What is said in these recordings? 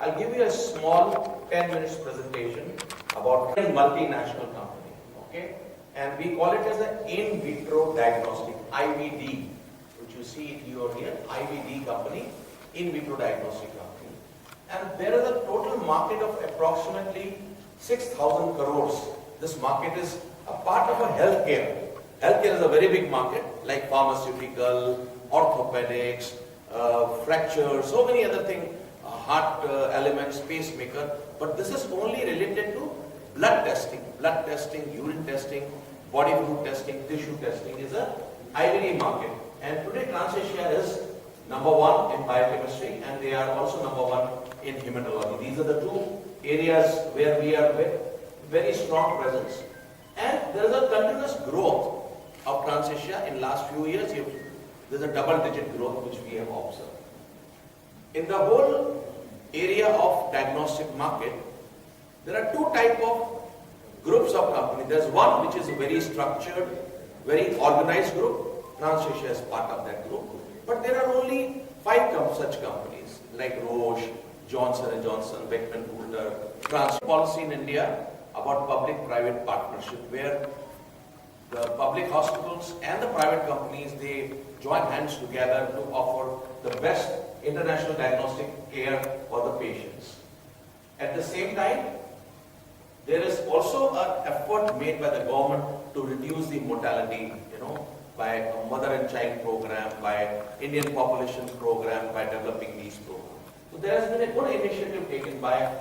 I'll give you a small 10 minutes presentation about a multinational company, okay? And we call it as an in vitro diagnostic, IVD, which you see it here, IVD company, in vitro diagnostic company. And there is a total market of approximately 6,000 crores. This market is a part of a healthcare. Healthcare is a very big market, like pharmaceutical, orthopedics, fracture, so many other things, heart elements, pacemaker. But this is only related to blood testing, urine testing, body fluid testing, tissue testing is a IVD market. And today Transasia is #1 in biochemistry, and they are also #1 in hematology. These are the two areas where we are with very strong presence. And there is a continuous growth of Transasia in last few years. There's a double-digit growth which we have observed. In the whole area of diagnostic market, there are two types of groups of companies. There's one which is a very structured, very organized group. Transasia is part of that group. But there are only 5 such companies like Roche, Johnson & Johnson, Beckman Coulter. Policy in India about public-private partnership, where the public hospitals and the private companies, they join hands together to offer the best international diagnostic care for the patients. At the same time, there is also an effort made by the government to reduce the mortality, by a mother and child program, by Indian population program, by developing these programs. So there has been a good initiative taken by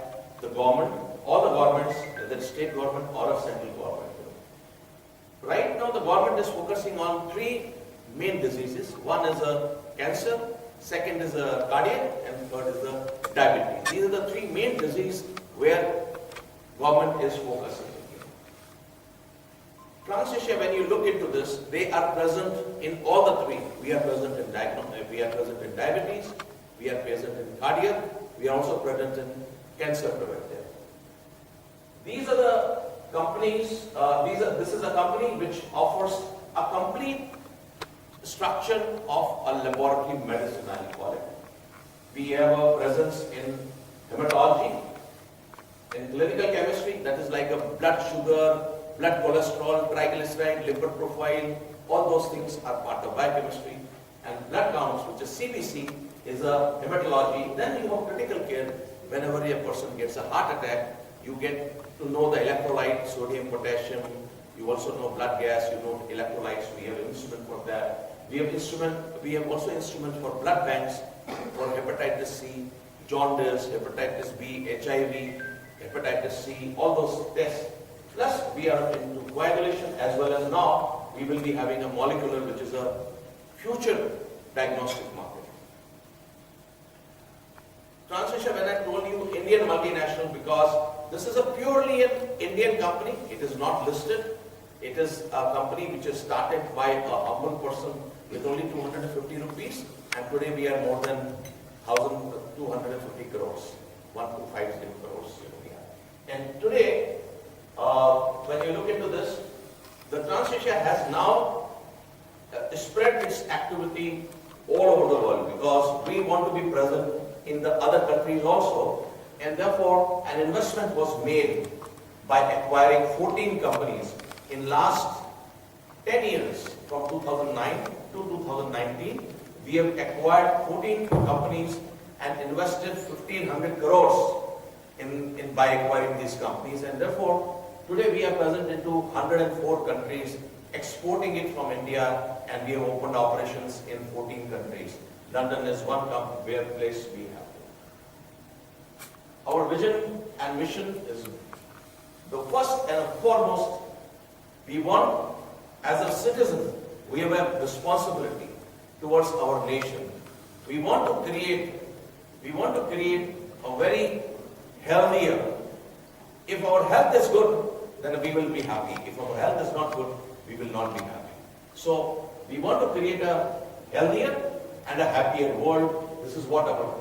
the government, all the governments, whether state government or a central government. Right now the government is focusing on 3 main diseases. One is a cancer, second is a cardiac, and third is the diabetes. These are the 3 main diseases where government is focusing. Transasia, when you look into this, they are present in all the 3. We are present in diabetes, we are present in cardiac, we are also present in cancer preventive. These are the companies, this is a company which offers a complete structure of a laboratory medicine, I call it. We have a presence in hematology, in clinical chemistry, that is like a blood sugar, blood cholesterol, triglyceride, lipid profile, all those things are part of biochemistry. And blood counts, which is CBC, is a hematology. Then you have critical care. Whenever a person gets a heart attack, you get to know the electrolyte, sodium, potassium. You also know blood gas, you know electrolytes. We have an instrument for that. We have also instruments for blood banks, for hepatitis C, jaundice, hepatitis B, HIV, hepatitis C, all those tests. Plus, we are into coagulation, as well as now we will be having a molecular, which is a future diagnostic market. Transasia, when I told you Indian multinational, because this is a purely an Indian company. It is not listed. It is a company which is started by a humble person with only 250 rupees, and today we are more than 1,250 crores, 1,250 crores. And today, when you look into this, the Transasia has now spread its activity all over the world, because we want to be present in the other countries also, and therefore an investment was made by acquiring 14 companies in last 10 years. From 2009 to 2019, we have acquired 14 companies and invested 1,500 crores by acquiring these companies, and therefore today we are present into 104 countries, exporting it from India, and we have opened operations in 14 countries. London is one place we have. Our vision and mission is the first and foremost, we want, as a citizen, we have a responsibility towards our nation. We want to create a very healthier. If our health is good, then we will be happy. If our health is not good, we will not be happy. So we want to create a healthier and a happier world. This is what our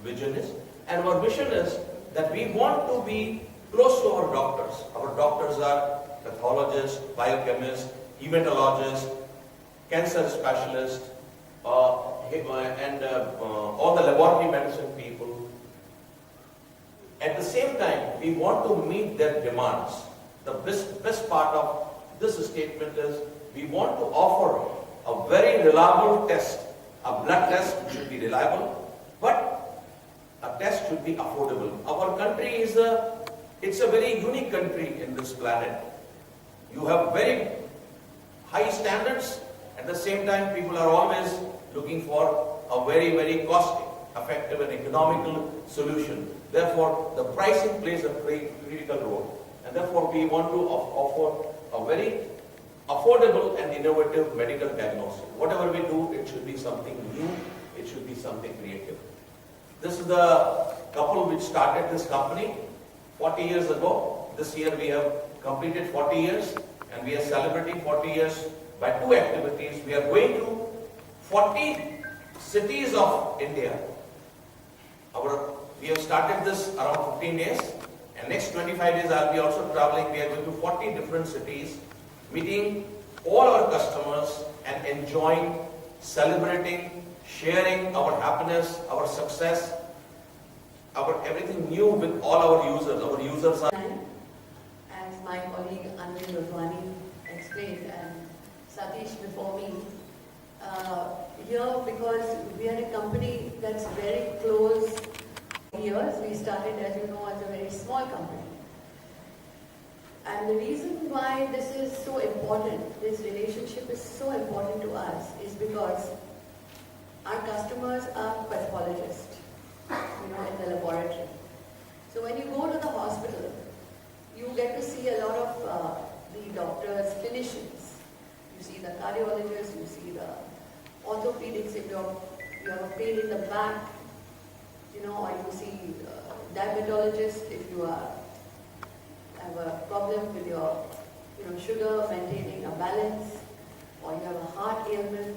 vision is. And our mission is that we want to be close to our doctors. Our doctors are pathologists, biochemists, hematologists, cancer specialists, and all the laboratory medicine people. At the same time, we want to meet their demands. The best part of this statement is we want to offer a very reliable test. A blood test should be reliable, but a test should be affordable. Our country is it's a very unique country in this planet. You have very high standards. At the same time, people are always looking for a very, very cost effective and economical solution. Therefore, the pricing plays a critical role. And therefore, we want to offer a very affordable and innovative medical diagnosis. Whatever we do, it should be something new, it should be something creative. This is the couple which started this company 40 years ago. This year we have completed 40 years and we are celebrating 40 years by two activities. We are going to 40 cities of India. We have started this around 15 days and next 25 days I'll be also traveling. We are going to 40 different cities, meeting all our customers and enjoying, celebrating, sharing our happiness, our success, our everything new with all our users. Our users are... As my colleague Anil Rotwani explained and Satish before me, here because we are a company that's very close. Years we started, as you know, as a very small company. And the reason why this is so important, this relationship is so important to us, is because our customers are pathologists, in the laboratory. So when you go to the hospital, you get to see a lot of the doctors, clinicians. You see the cardiologist, you see the orthopedics if you have a pain in the back, or you see diabetologist if you have a problem with your sugar, maintaining a balance, or you have a heart ailment.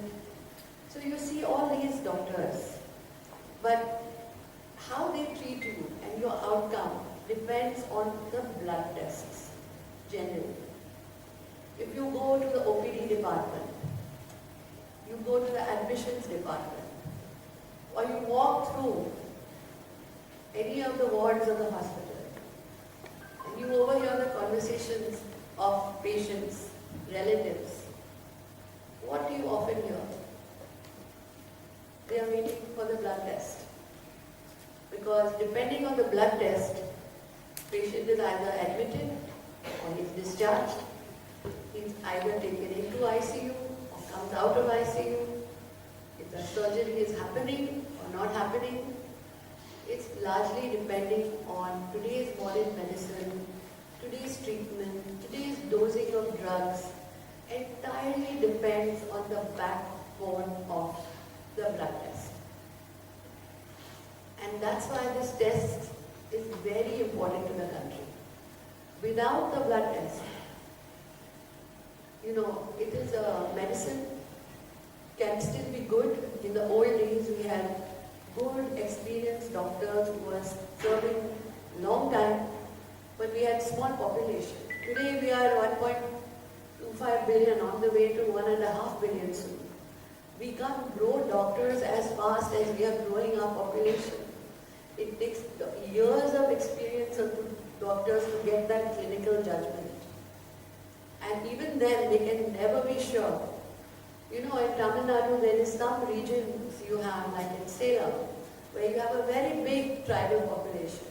So you see all these doctors. But how they treat you and your outcome depends on the blood tests, generally. If you go to the OPD department, you go to the admissions department, or you walk through any of the wards of the hospital, and you overhear the conversations of patients, relatives, what do you often hear? They are waiting for the blood test. Because depending on the blood test, patient is either admitted or is discharged. He's either taken into ICU or comes out of ICU. If the surgery is happening or not happening, it's largely depending on today's modern medicine, today's treatment, today's dosing of drugs. Entirely depends on the backbone of the blood test. And that's why this test is very important to the country. Without the blood test, it is a medicine, can still be good. In the old days, we had good, experienced doctors who were serving long time, but we had small population. Today, we are 1.25 billion, on the way to 1.5 billion soon. We can't grow doctors as fast as we are growing our population. It takes years of experience of doctors to get that clinical judgment. And even then, they can never be sure. In Tamil Nadu, there is some regions you have, like in Salem, where you have a very big tribal population.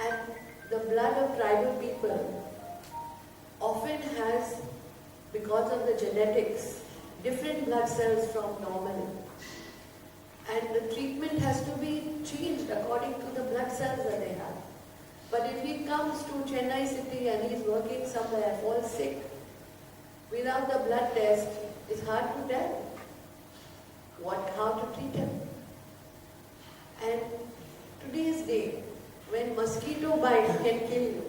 And the blood of tribal people often has, because of the genetics, different blood cells from normal. And the treatment has to be changed according to the blood cells that they have. But if he comes to Chennai city and he's working somewhere, falls sick, without the blood test, it's hard to tell how to treat him. And today's day, when mosquito bite can kill you,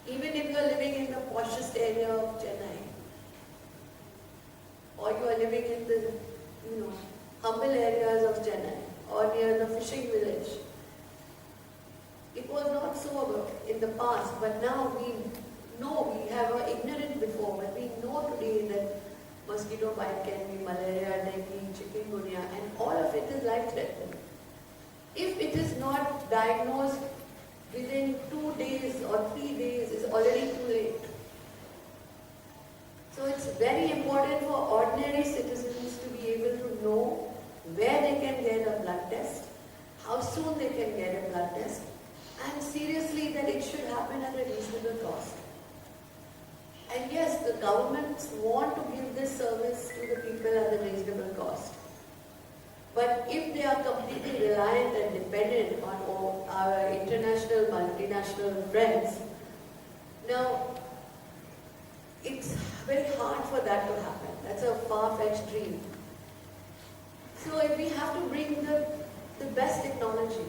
even if you are living in the poshest area of Chennai, or you are living in the humble areas of Chennai, or near the fishing village, it was not so in the past, but now we know, we have ignorant before, but we know today that mosquito bite can be malaria, dengue, chikungunya, and all of it is life-threatening. If it is not diagnosed within 2 days or 3 days is already too late. So it's very important for ordinary citizens to be able to know where they can get a blood test, how soon they can get a blood test, and seriously that it should happen at a reasonable cost. And yes, the governments want to give this service to the people at a reasonable cost. But if they are completely reliant and dependent on our international, multinational friends, now it's very hard for that to happen. That's a far-fetched dream. So if we have to bring the best technology,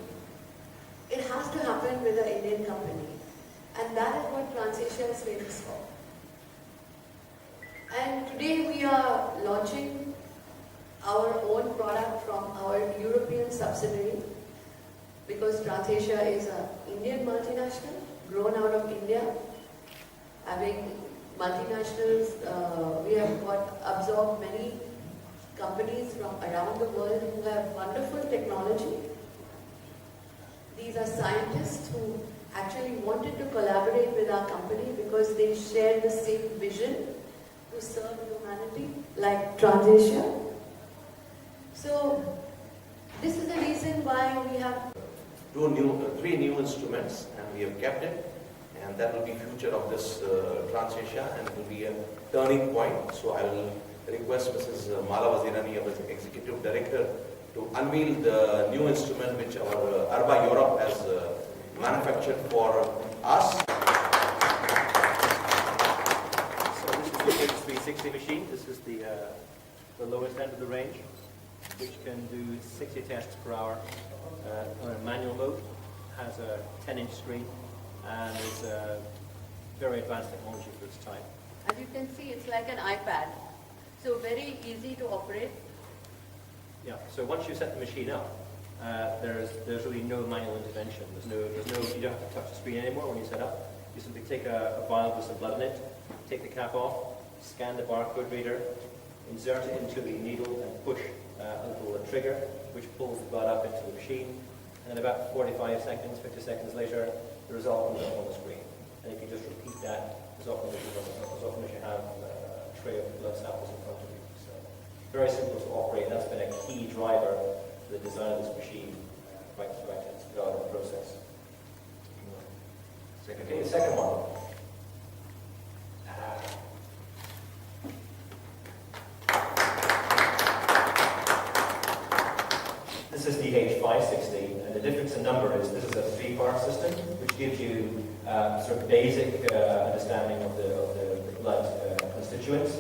it has to happen with an Indian company. And that is what Transasia is famous for. And today we are launching our own product from our European subsidiary, because Transasia is an Indian multinational grown out of India. Having multinationals, we have absorbed many companies from around the world who have wonderful technology. These are scientists who actually wanted to collaborate with our company because they share the same vision to serve humanity, like Transasia. So this is the reason why we have three new instruments, and we have kept it, and that will be future of this Transasia, and it will be a turning point. So I will request Mrs. Mala Wazirani, our Executive Director, to unveil the new instrument which our Arba Europe has manufactured for us. So this is the 360 machine. This is the lowest end of the range, which can do 60 tests per hour on a manual mode, has a 10-inch screen, and is very advanced technology for its time. As you can see, it's like an iPad. So very easy to operate. Yeah. So once you set the machine up, there's really no manual intervention. You don't have to touch the screen anymore when you set up. You simply take a vial with some blood in it, take the cap off, scan the barcode reader, insert it into the needle, and push a little trigger, which pulls the blood up into the machine. And about 45 seconds, 50 seconds later, the result comes up on the screen. And you can just repeat that as often as you have a tray of blood samples in front of you. So very simple to operate. That's been a key driver for the design of this machine right throughout the process. Okay, the second one. This is the H560, and the difference in number is this is a 3-part system, which gives you sort of basic understanding of the blood constituents.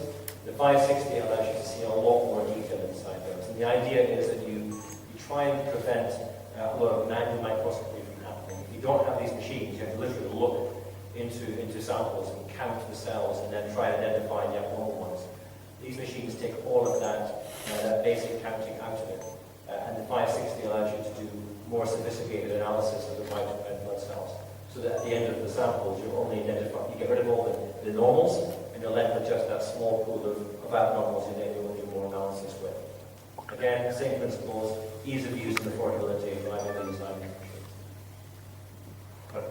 The 560 allows you to see a lot more detail inside those. And the idea is that you try and prevent a lot of manual microscopy from happening. If you don't have these machines, you have to literally look into samples and count the cells and then try and identify the abnormal ones. These machines take all of that basic counting out of it. And the 560 allows you to do more sophisticated analysis of the white and red blood cells. So that at the end of the samples, you only identify, you get rid of all the normals, and you're left with just that small pool of abnormals you then will do more analysis with. Again, same principles, ease of use and affordability driving the design of the machine.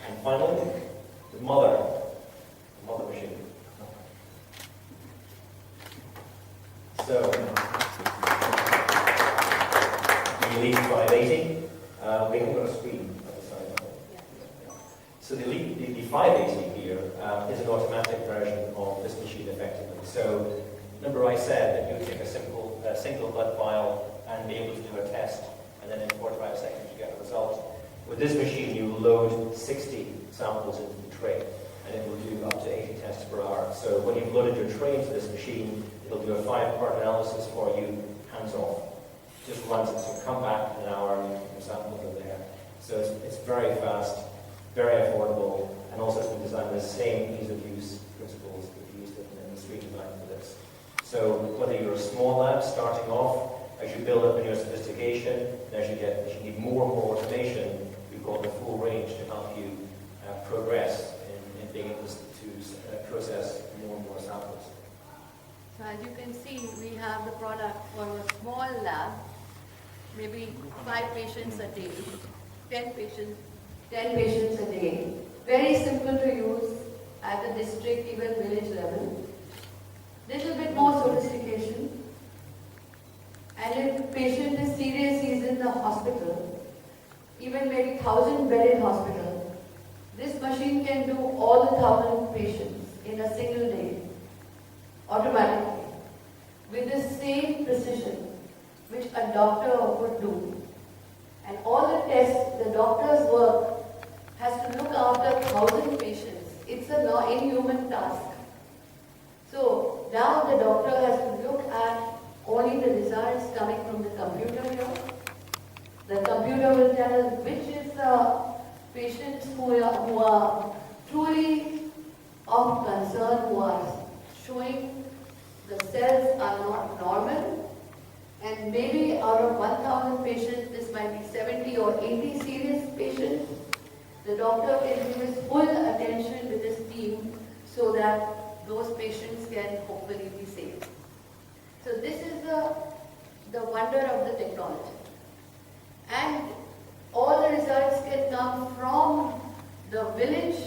And finally, the mother machine. So, the Elite 580, we haven't got a screen at the side of it. So the 580 here is an automatic version of this machine effectively. So remember I said that you would take a single blood vial and be able to do a test, and then in 45 seconds you get a result. With this machine you load 60 samples into the tray, and it will do up to 80 tests per hour. So when you've loaded your tray into this machine, it'll do a 5-part analysis for you, hands off. Just runs it, so come back in an hour and your samples are there. So it's very fast, very affordable, and also it's been designed with the same ease of use principles that we used in the street design for this. So whether you're a small lab starting off, as you build up in your sophistication, and as you need more and more automation, we've got the full range to help you progress in being able to process more and more samples. So as you can see, we have the product for a small lab maybe 5 patients a day, 10 patients a day. Very simple to use at the district, even village level. Little bit more sophistication. And if patient is serious, he's in the hospital, even maybe 1,000-bedded hospital, this machine can do all the 1,000 patients in a single day, automatically, with the same precision which a doctor would do. And all the tests, the doctor's work has to look after 1,000 patients. It's an inhuman task. So now the doctor has to look at only the results coming from the computer here. The computer will tell us which is the patients who are truly of concern, who are showing the cells are not normal, and maybe out of 1,000 patients, this might be 70 or 80 serious patients. The doctor can give his full attention with his team so that those patients can hopefully be saved. So this is the wonder of the technology. And all the results can come from the village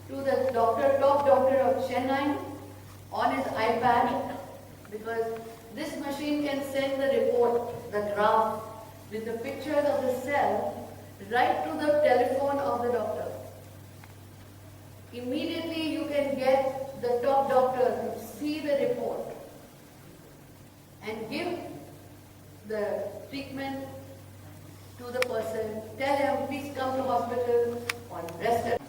to the top doctor of Chennai on his iPad, because this machine can send the report, the graph, with the pictures of the cell right to the telephone of the doctor. Immediately you can get the top doctor to see the report and give the treatment to the person. Tell him, please come to hospital or rest at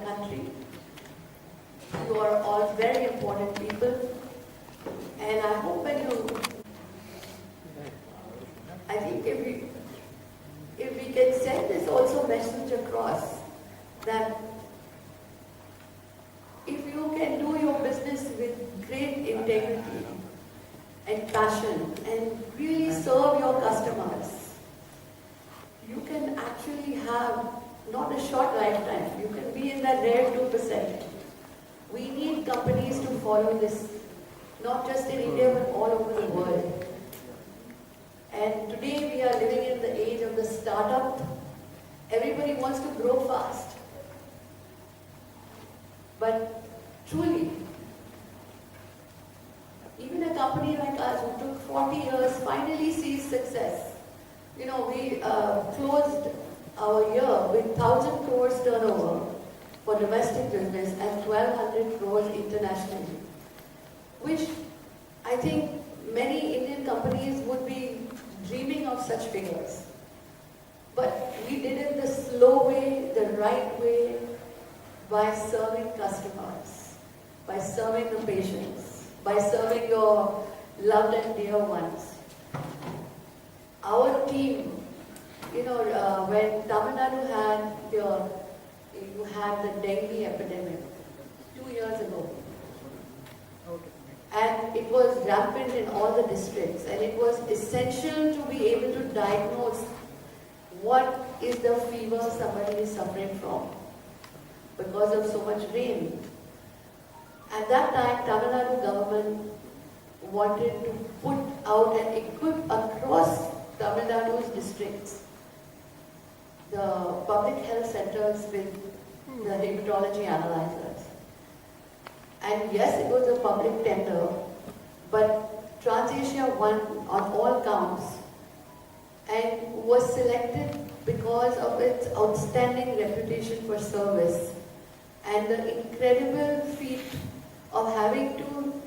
country. You are all very important people, and I hope when I think if we can send this also message across, that if you can do your business with great integrity and passion and really serve your customers, you can actually have not a short lifetime. You can be in that rare 2%. We need companies to follow this, not just in India but all over the world. And today we are living in the age of the startup. Everybody wants to grow fast. But truly, even a company like us who took 40 years finally sees success. You know, we closed our year with 1,000 crores turnover for domestic business and 1,200 crores internationally, which I think many Indian companies would be dreaming of such figures. But we did it the slow way, the right way, by serving customers, by serving the patients, by serving your loved and dear ones. Our team, you know, when Tamil Nadu you had the dengue epidemic 2 years ago. And it was rampant in all the districts, and it was essential to be able to diagnose what is the fever somebody is suffering from because of so much rain. At that time, Tamil Nadu government wanted to put out and equip across Tamil Nadu's districts the public health centers with the hematology analyzers. And yes, it was a public tender, but Transasia won on all counts and was selected because of its outstanding reputation for service and the incredible feat of having to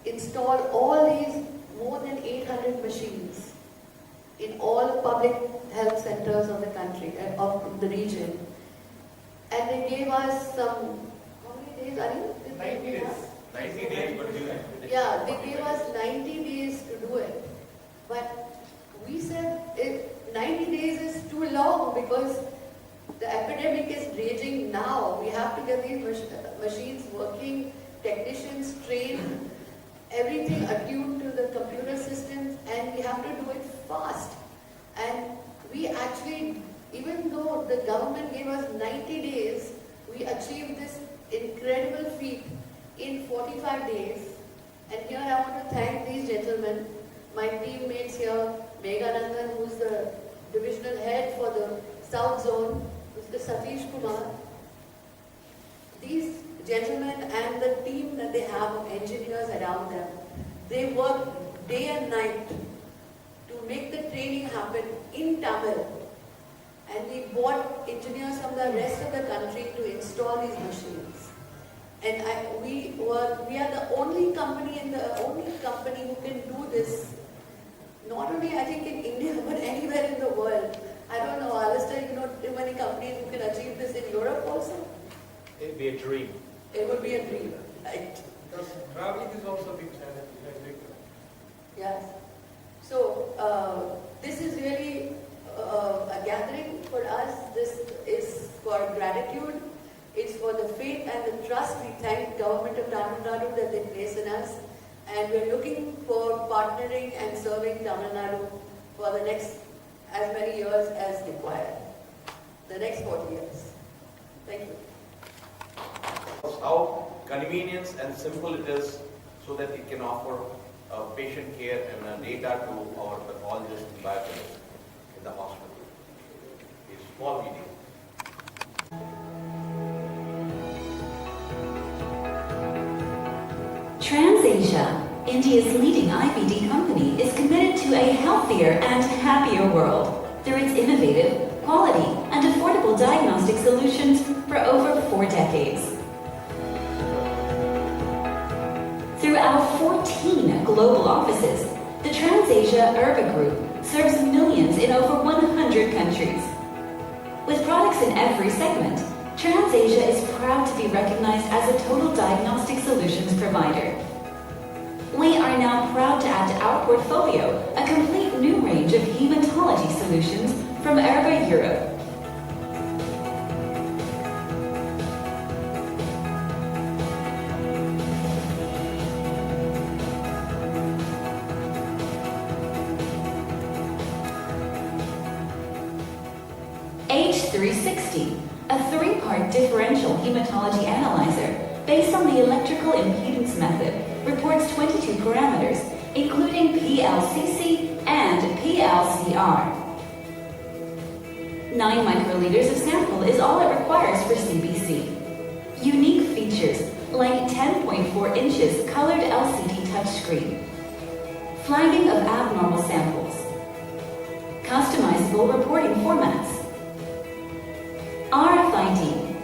install all these more than 800 machines in all public health centers of the country, of the region. And they gave us some, how many days, Ari? 90 days. 90 days, but yeah, they gave us 90 days to do it. But we said 90 days is too long because the epidemic is raging now. We have to get these machines working, technicians trained, everything attuned to the computer systems. and we have to do it fast. And we actually, even though the government gave us 90 days, we achieved this incredible feat in 45 days. And here I want to thank these gentlemen, my teammates here, Meghanandan, who's the divisional head for the South Zone, Mr. Satish Kumar. These gentlemen and the team that they have of engineers around them, they work day and night to make the training happen in Tamil. And we bought engineers from the rest of the country to install these machines. And we are the only company who can do this. Not only I think in India, but anywhere in the world. I don't know, Alistair, you know too many companies who can achieve this in Europe also? It'd be a dream. It would be a dream, right? Because traveling is also a big challenge. Yes. So, this is really a gathering for us. This is for gratitude. It's for the faith and the trust. We thank Government of Tamil Nadu that they place in us. And we're looking for partnering and serving Tamil Nadu for the next as many years as required. The next 40 years. Thank you. How convenient and simple it is so that it can offer patient care and data to our pathologists and biochemists in the hospital. It's a small meeting. Transasia, India's leading IVD company, is committed to a healthier and happier world through its innovative, quality, and affordable diagnostic solutions for over 4 decades. Through our 14 global offices, the Transasia Urba Group serves millions in over 100 countries. With products in every segment, Transasia is proud to be recognized as a total diagnostic solutions provider. We are now proud to add to our portfolio a complete new range of hematology solutions from Urba Europe. H360, a 3-part differential hematology analyzer based on the electrical impedance method, reports 22 parameters, including PLCC and PLCR. 9 microliters of sample is all it requires for CBC. Unique features like 10.4 inches colored LCD touchscreen, flagging of abnormal samples, customizable reporting formats, RFID,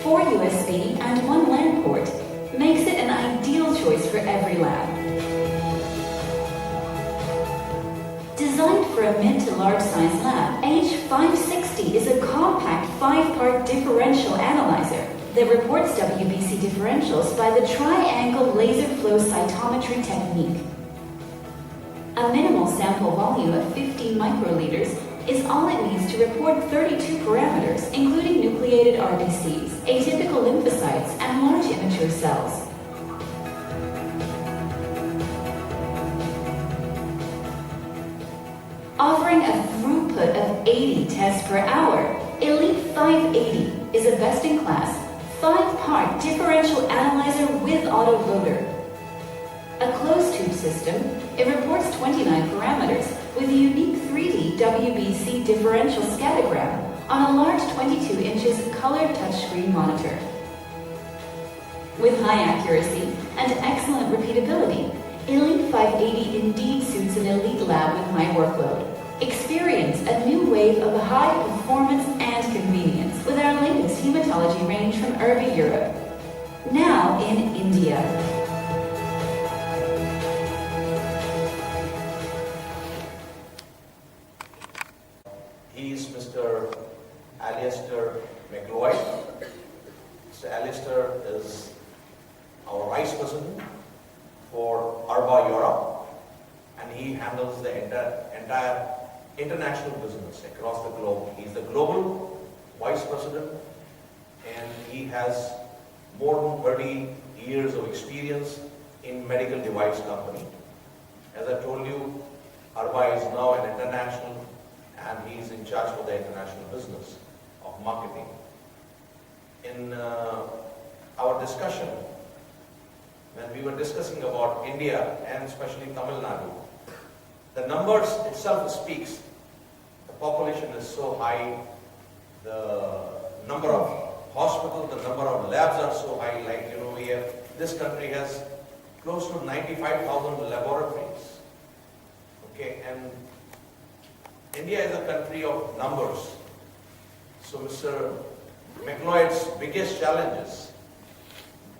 4 USB and 1 LAN port makes it an ideal choice for every lab. Designed for a mid to large size lab, H560 is a compact 5-part differential analyzer that reports WBC differentials by the triangle laser flow cytometry technique. A minimal sample volume of 15 microliters is all it needs to report 32 parameters, including nucleated RBCs, atypical lymphocytes, and large immature cells. Offering a throughput of 80 tests per hour, Elite 580 is a best-in-class 5-part differential analyzer with autoloader. A closed-tube system, it reports 29 parameters with a unique 3D WBC differential scattergram on a large 22 inches colored touchscreen monitor. With high accuracy and excellent repeatability, Elite 580 indeed suits an elite lab with high workload. Experience a new wave of high performance and convenience with our latest hematology range from Urba Europe. Now in India. He is Mr. Alistair McLeod. Mr. Alistair is our Vice President for Urba Europe, and he handles the entire international business across the globe. He's the global Vice President, and he has more than 30 years of experience in medical device company. As I told you, Arba is now an international, and he is in charge for the international business of marketing. In our discussion, when we were discussing about India and especially Tamil Nadu, the numbers itself speaks. The population is so high, the number of hospitals, the number of labs are so high, like, you know, this country has close to 95,000 laboratories. Okay, and India is a country of numbers. So Mr. McLeod's biggest challenge is,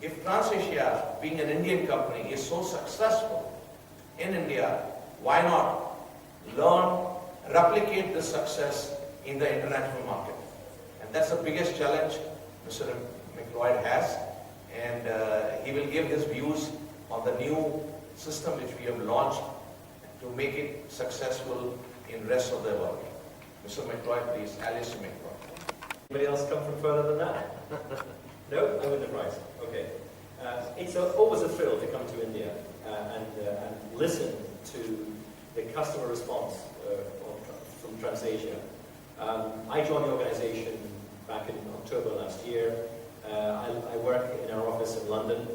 if Transasia, being an Indian company, is so successful in India, why not learn, replicate the success in the international market? And that's the biggest challenge Mr. McLeod has, and he will give his views on the new system which we have launched to make it successful in rest of the world. Mr. McLeod, please. Alice McLeod. Anybody else come from further than that? No? I wouldn't have right. Okay. It's always a thrill to come to India and listen to the customer response from Transasia. I joined the organization back in October last year. I work in our office in London.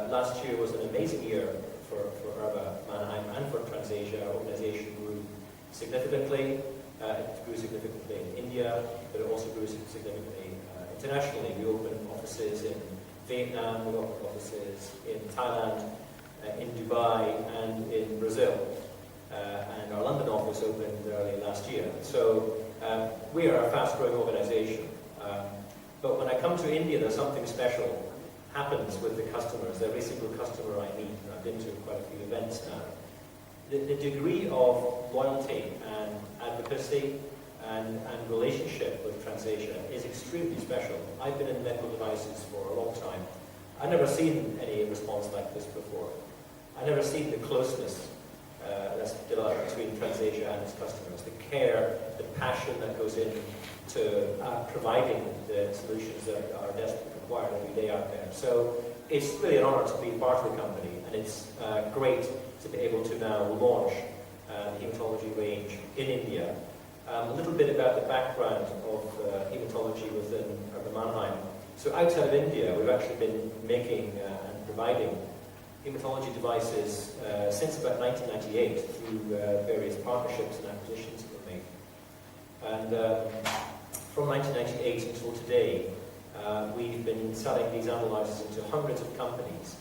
Last year was an amazing year for Arba Mannheim and for Transasia. Our organization grew significantly. It grew significantly in India, but it also grew significantly internationally. We opened offices in Vietnam, we opened offices in Thailand, in Dubai, and in Brazil. And our London office opened early last year. So we are a fast-growing organization. But when I come to India, there's something special happens with the customers. Every single customer I meet, and I've been to quite a few events now, the degree of loyalty and advocacy and relationship with Transasia is extremely special. I've been in medical devices for a long time. I've never seen any response like this before. I've never seen the closeness that's developed between Transasia and its customers, the care, the passion that goes in to providing the solutions that are desperately required every day out there. So it's really an honor to be part of the company, and it's great to be able to now launch the hematology range in India. A little bit about the background of hematology within Arba Mannheim. So outside of India, we've actually been making and providing hematology devices since about 1998 through various partnerships and acquisitions that we've made. And from 1998 until today, we've been selling these analyzers into hundreds of companies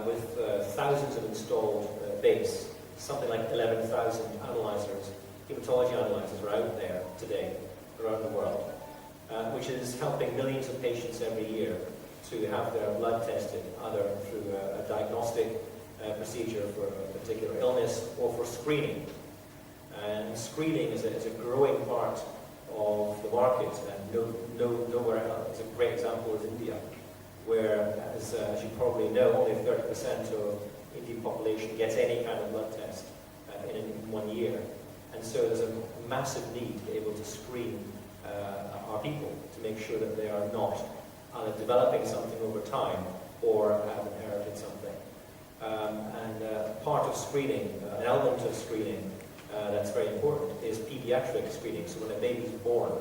with thousands of installed base. Something like 11,000 analyzers, hematology analyzers are out there today around the world, which is helping millions of patients every year to have their blood tested, either through a diagnostic procedure for a particular illness or for screening. And screening is a growing part of the market, and nowhere else. It's a great example is India, where, as you probably know, only 30% of Indian population gets any kind of blood test in 1 year. And so there's a massive need to be able to screen our people to make sure that they are not either developing something over time or have inherited something. Part of screening, an element of screening that's very important is pediatric screening. So when a baby's born,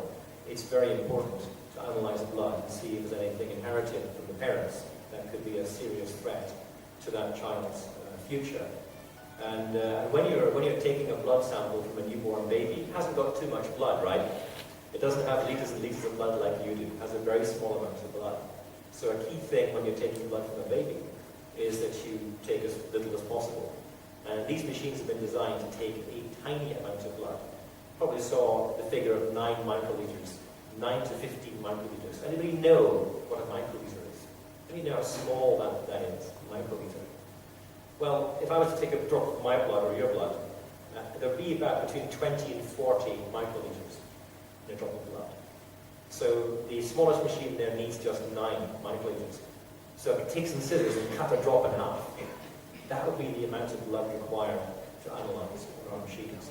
it's very important to analyze the blood and see if there's anything inherited from the parents that could be a serious threat to that child's future. And when you're taking a blood sample from a newborn baby, it hasn't got too much blood, right? It doesn't have liters and liters of blood like you do. It has a very small amount of blood. So a key thing when you're taking blood from a baby is that you take as little as possible. And these machines have been designed to take a tiny amount of blood. Probably saw the figure of 9 microliters, 9 to 15 microliters. Anybody know what a microliter is? Anybody know how small that is, microliter? Well, if I was to take a drop of my blood or your blood, there'd be about between 20 and 40 microliters in a drop of blood. So the smallest machine there needs just 9 microliters. So if it takes some scissors and cut a drop in half, that would be the amount of blood required to analyze on our machines.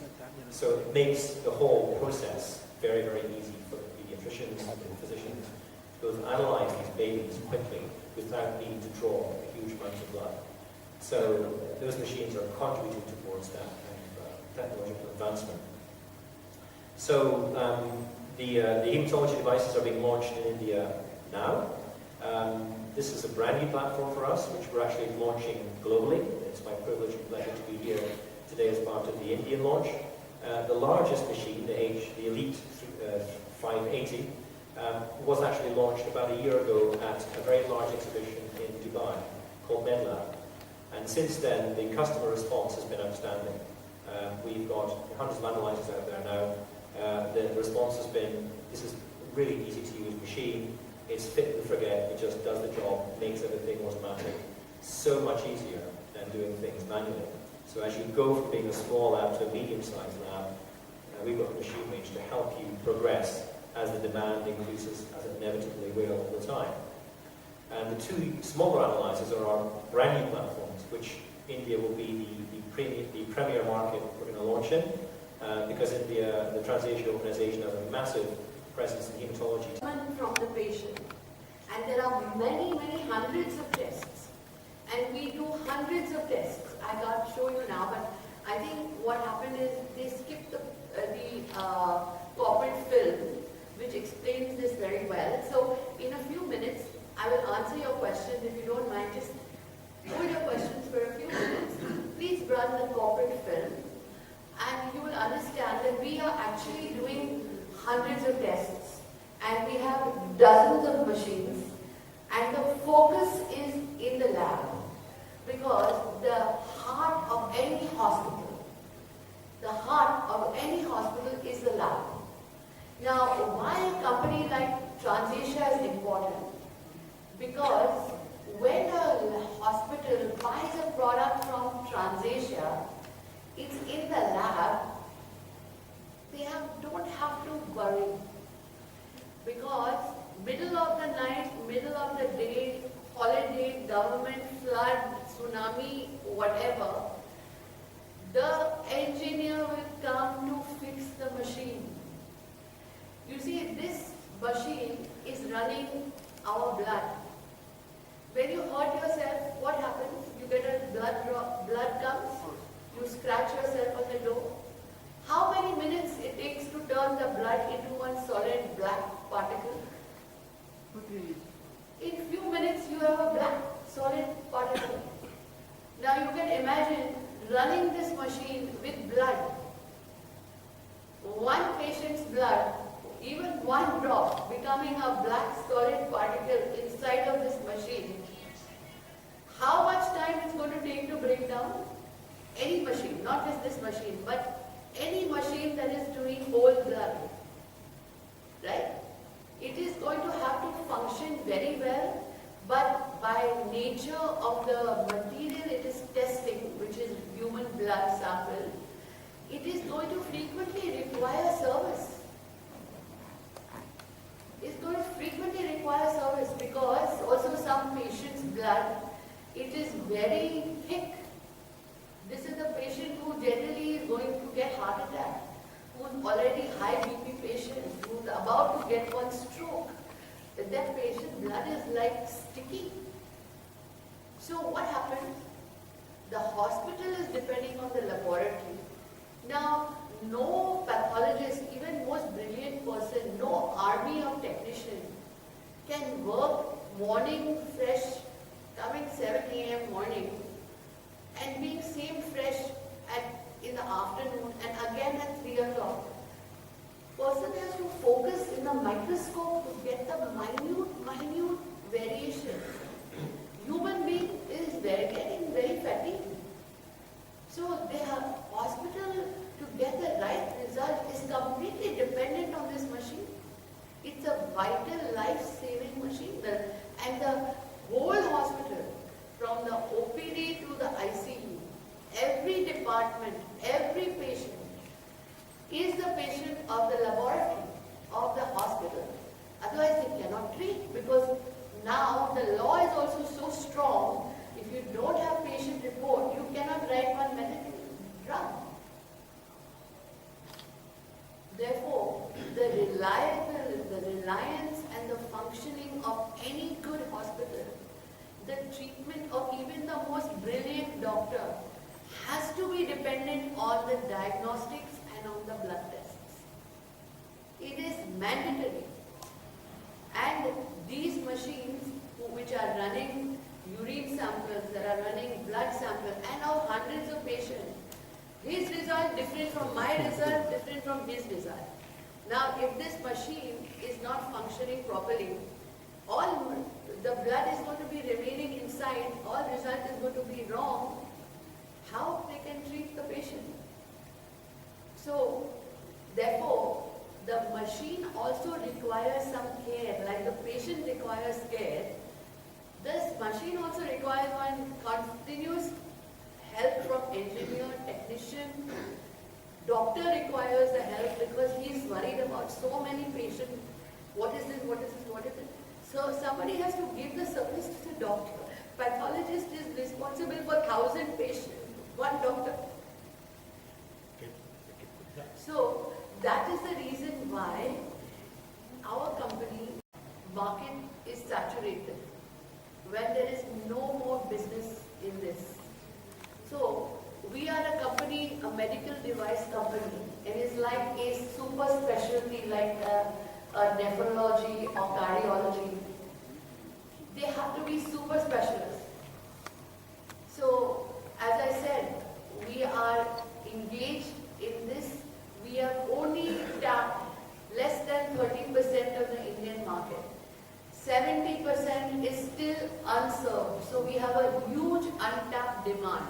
So it makes the whole process very, very easy for the pediatricians and the physicians to both analyze these babies quickly without needing to draw a huge amount of blood. So those machines are contributing towards that kind of technological advancement. So the hematology devices are being launched in India now. This is a brand new platform for us, which we're actually launching globally. It's my privilege and pleasure to be here today as part of the Indian launch. The largest machine, the Elite 580, was actually launched about a year ago at a very large exhibition in Dubai called MedLab. And since then, the customer response has been outstanding. We've got hundreds of analyzers out there now. The response has been, this is a really easy to use machine. It's fit and forget. It just does the job, makes everything automatic. So much easier than doing things manually. So as you go from being a small lab to a medium-sized lab, we've got the machine range to help you progress as the demand increases, as it inevitably will all the time. And the two smaller analyzers are our brand new platforms, which India will be the premier market we're going to launch in, because India, the Transasia organization, has a massive presence in hematology. From the patient, and there are many hundreds of tests, and we do hundreds of tests. I can't show you now, but I think what happened is they skipped the corporate film, which explains this very well. So in a few minutes, I will answer your questions. If you don't mind, just hold your questions for a few minutes. Please run the corporate film, and you will understand that we are actually doing hundreds of tests, and we have dozens of machines, and the focus is in the lab, because the heart of any hospital is the lab. Now, why a company like Transasia is important? Because when a hospital buys a product from Transasia, it's in the lab, they don't have to worry. Because middle of the night, middle of the day, holiday, government, flood, tsunami, whatever, the engineer will come to fix the machine. You see, this machine is running our blood. When you hurt yourself, what happens? You get a blood comes, you scratch yourself on the door. How many minutes it takes to turn the blood into one solid black particle? In few minutes you have a black solid particle. Now you can imagine running this machine with blood. One patient's blood, even one drop, becoming a black solid particle inside of this machine. How much time it's going to take to break down? Any machine, not just this machine, but any machine that is doing whole blood, right? It is going to have to function very well, but by nature of the material it is testing, which is human blood sample, it is going to frequently require service. It's going to frequently require service because also some patient's blood, it is very thick. This is a patient who generally is going to get heart attack, who's already high BP patient, who's about to get one stroke. That patient's blood is like sticky. So what happens? The hospital is depending on the laboratory. Now, no pathologist, even most brilliant person, no army of technicians can work morning fresh, coming 7 a.m. morning, and being same fresh in the afternoon and again at 3 o'clock. Person has to focus in the microscope to get the minute variation. Human being is getting very fatigued. So the hospital, to get the right result, is completely dependent on this machine. It's a vital, life-saving machine. And the whole hospital, from the OPD to the ICU, every department, every patient is the patient of the laboratory of the hospital. Otherwise they cannot treat, because now the law is also so strong, if you don't have patient report, you cannot write one medical drug. Therefore, the reliance and the functioning of any good hospital, the treatment of even the most brilliant doctor has to be dependent on the diagnostics and on the blood tests. It is mandatory. And these machines which are running urine samples, that are running blood samples, and now hundreds of patients, his result different from my result, different from his result. Now, if this machine is not functioning properly, all the blood is going to be remaining inside, all result is going to be wrong, how they can treat the patient? So, therefore, the machine also requires some care, like the patient requires care. This machine also requires one continuous help from engineer, technician. Doctor requires the help because he is worried about so many patients. What is this, what is this, what is it? So somebody has to give the service to the doctor. Pathologist is responsible for 1,000 patients, one doctor. So that is the reason why our company market is saturated when there is no more business in this. So we are a company, a medical device company. It is like a super specialty like a nephrology or cardiology. They have to be super specialists. So as I said, we are engaged in this. We have only tapped less than 30% of the Indian market. 70% is still unserved. So we have a huge untapped demand.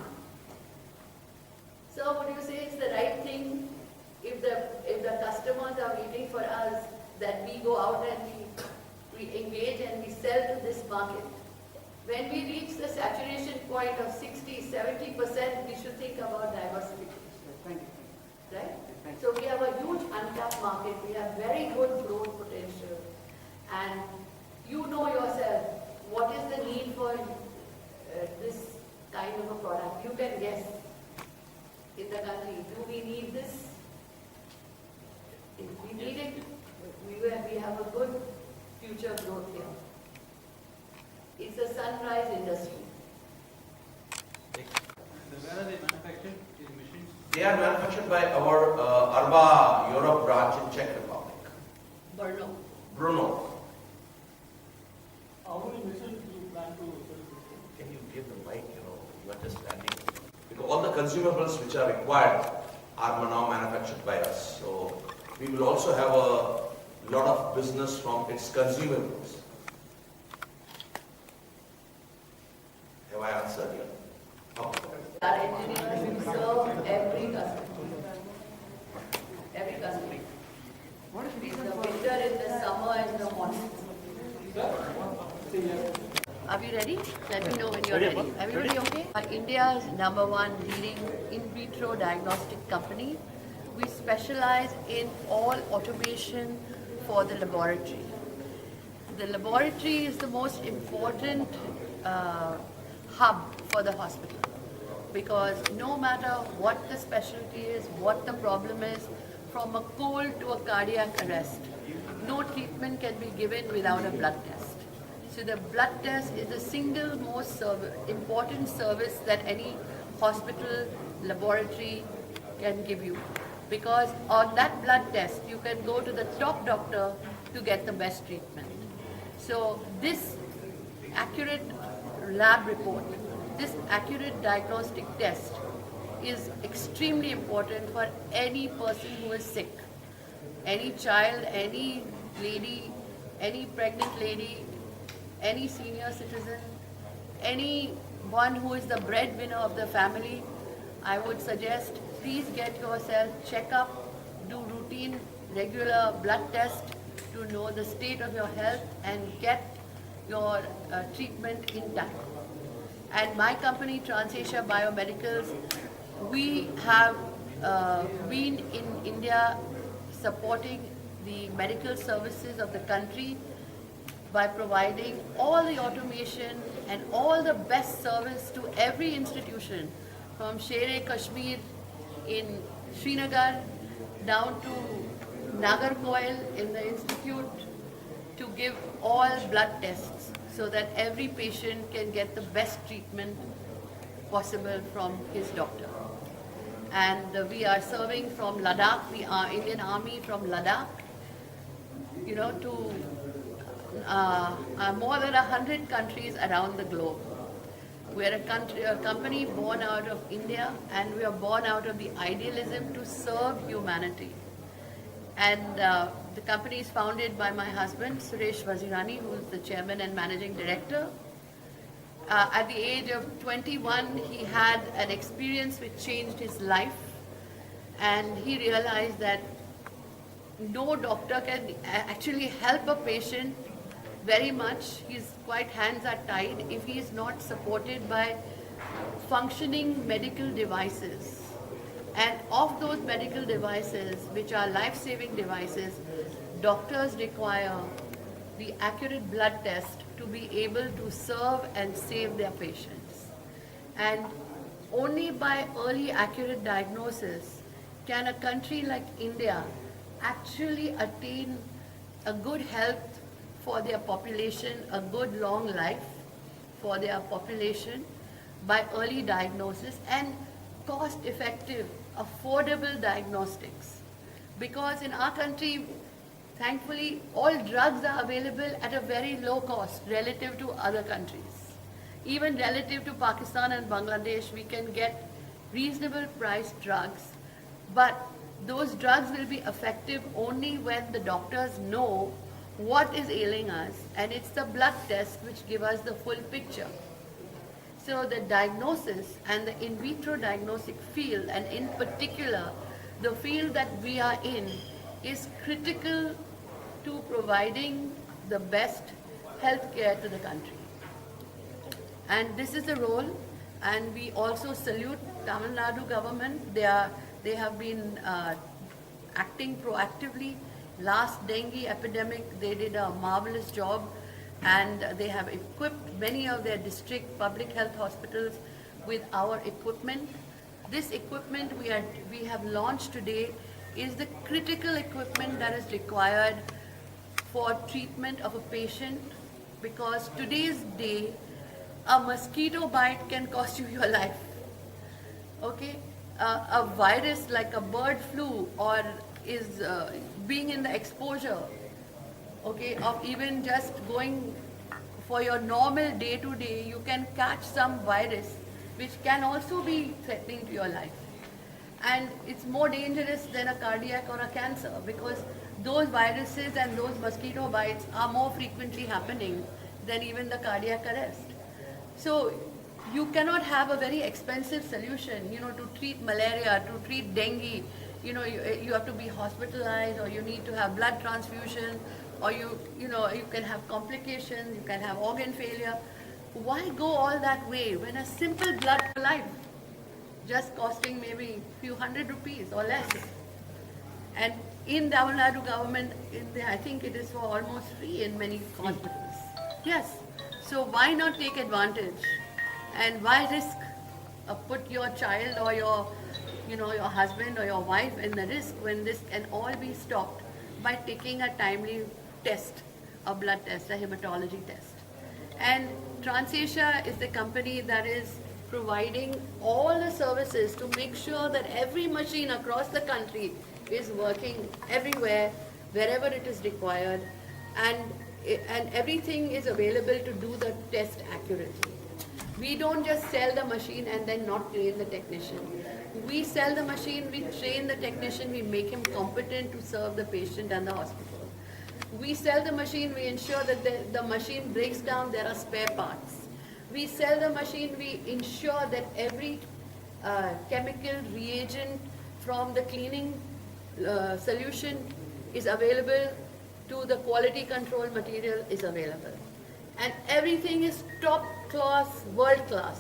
So would you say it's the right thing if the customers are waiting for us that we go out and we engage and we sell to this market? When we reach the saturation point of 60, 70%, we should think about diversification. Right? So we have a huge untapped market. We have very good growth potential. And you know yourself, what is the need for this kind of a product? You can guess. In the country, do we need this? If we need it, we have a good future growth here. It's a sunrise industry. Where are they manufactured, these machines? They are manufactured by our Arba Europe branch in Czech Republic. Brno. How many machines do you plan to sell? Can you give the mic, you are just standing. Because all the consumables which are required are now manufactured by us. So we will also have a lot of business from its consumables. Have I answered you? Oh. Our engineers serve every customer. Every customer. In the winter, in the summer, in the morning. Are you ready? Let me know when you're ready. Everybody okay? India's #1 leading in vitro diagnostic company. We specialize in all automation for the laboratory. The laboratory is the most important hub for the hospital because no matter what the specialty is, what the problem is, from a cold to a cardiac arrest, no treatment can be given without a blood test. So the blood test is the single most important service that any hospital laboratory can give you. Because on that blood test, you can go to the top doctor to get the best treatment. So this accurate lab report, this accurate diagnostic test is extremely important for any person who is sick. Any child, any lady, any pregnant lady, any senior citizen, anyone who is the breadwinner of the family, I would suggest please get yourself check up, do routine regular blood test to know the state of your health and get your treatment in time. And my company, Transasia Bio-Medicals, we have been in India supporting the medical services of the country by providing all the automation and all the best service to every institution, from Sher-e-Kashmir in Srinagar down to Nagarcoil in the institute to give all blood tests so that every patient can get the best treatment possible from his doctor. And we are serving from Ladakh, we are Indian Army from Ladakh, to more than 100 countries around the globe. We're a company born out of India, and we are born out of the idealism to serve humanity. And the company is founded by my husband, Suresh Vazirani, who is the chairman and managing director. At the age of 21, he had an experience which changed his life, and he realized that no doctor can actually help a patient very much. His hands are tied if he is not supported by functioning medical devices. And of those medical devices, which are life-saving devices, doctors require the accurate blood test to be able to serve and save their patients. And only by early accurate diagnosis can a country like India actually attain a good health for their population, a good long life for their population by early diagnosis and cost-effective, affordable diagnostics. Because in our country, thankfully, all drugs are available at a very low cost relative to other countries. Even relative to Pakistan and Bangladesh, we can get reasonable priced drugs, but those drugs will be effective only when the doctors know what is ailing us, and it's the blood test which give us the full picture. So the diagnosis and the in vitro diagnostic field, and in particular the field that we are in, is critical to providing the best health care to the country. And this is the role, and we also salute Tamil Nadu government. They have been acting proactively. Last dengue epidemic, they did a marvelous job, and they have equipped many of their district public health hospitals with our equipment. This equipment we have launched today is the critical equipment that is required for treatment of a patient, because today's day, a mosquito bite can cost you your life. Okay? A virus like a bird flu or is being in the exposure, okay, of even just going for your normal day-to-day, you can catch some virus which can also be threatening to your life. And it's more dangerous than a cardiac or a cancer, because those viruses and those mosquito bites are more frequently happening than even the cardiac arrest. So you cannot have a very expensive solution, to treat malaria, to treat dengue. You have to be hospitalized, or you need to have blood transfusion, or you can have complications, you can have organ failure. Why go all that way when a simple blood for life just costing maybe few hundred rupees or less? And in Tamil Nadu government, I think it is for almost free in many hospitals. Yes. So why not take advantage? And why risk put your child or your husband or your wife in the risk when this can all be stopped by taking a timely test, a blood test, a hematology test. And Transasia is the company that is providing all the services to make sure that every machine across the country is working everywhere, wherever it is required, and everything is available to do the test accurately. We don't just sell the machine and then not train the technician. We sell the machine, we train the technician, we make him competent to serve the patient and the hospital. We sell the machine, we ensure that the machine breaks down, there are spare parts. We sell the machine, we ensure that every chemical reagent from the cleaning solution is available to the quality control material is available. And everything is top class, world class,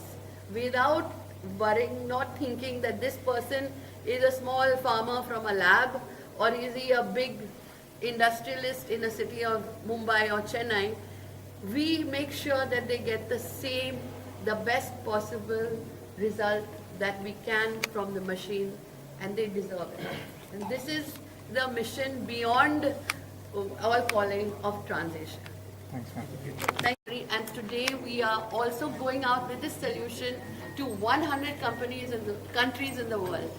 without worrying, not thinking that this person is a small farmer from a lab, or is he a big industrialist in a city of Mumbai or Chennai. We make sure that they get the best possible result that we can from the machine, and they deserve it. And this is the mission beyond our calling of Transasia. Thanks, ma'am. Thank you. And today we are also going out with this solution to 100 countries in the world.